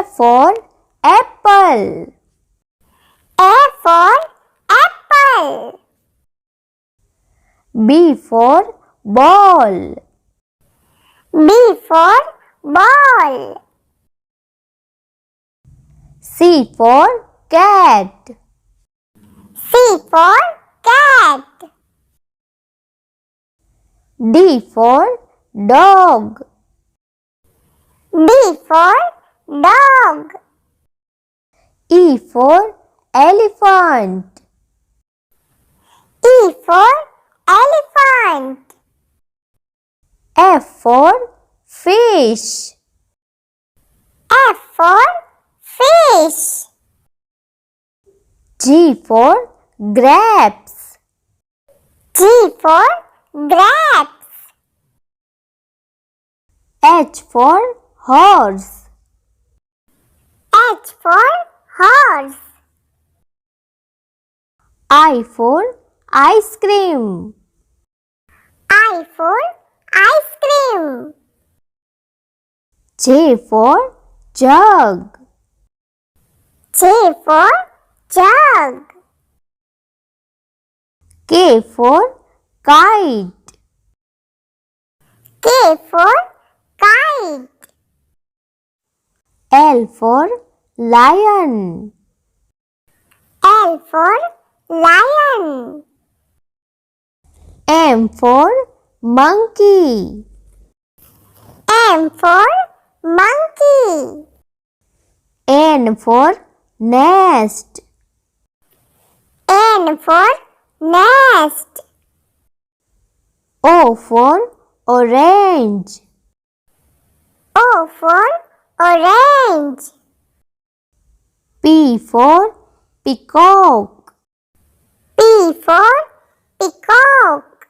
for apple. A for apple. B for ball. B for ball. C for cat. C for cat. D for dog. D for dog. E for elephant. E for elephant. F for fish. F for fish. G for grapes. G for grapes. H for horse. H for horse. I for ice cream. I for ice cream. J for jug. J for jug. K for kite. K for kite. L for lion. L for lion. M for monkey. M for monkey. N for nest. N for nest. O for orange. O for orange. P for peacock. P for peacock.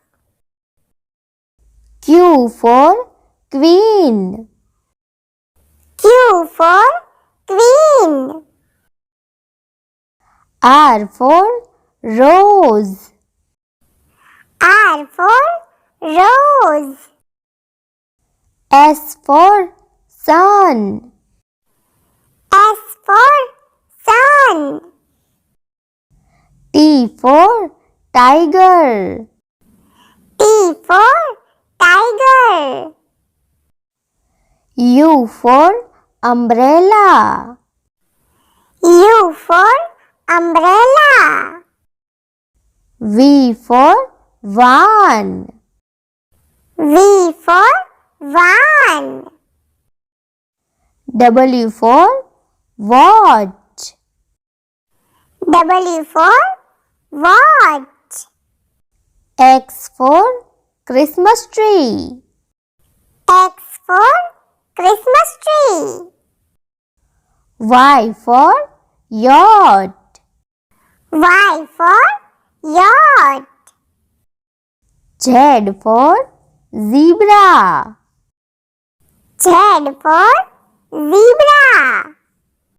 Q for queen. Q for queen. R for rose. R for rose. S for sun. S for sun. T for tiger. T for tiger. U for umbrella. U for umbrella. V for van. V for van. W for watch. W for watch. X for Christmas tree. X for Christmas tree. Y for yacht. Y for yacht. Z for zebra. Z for zebra.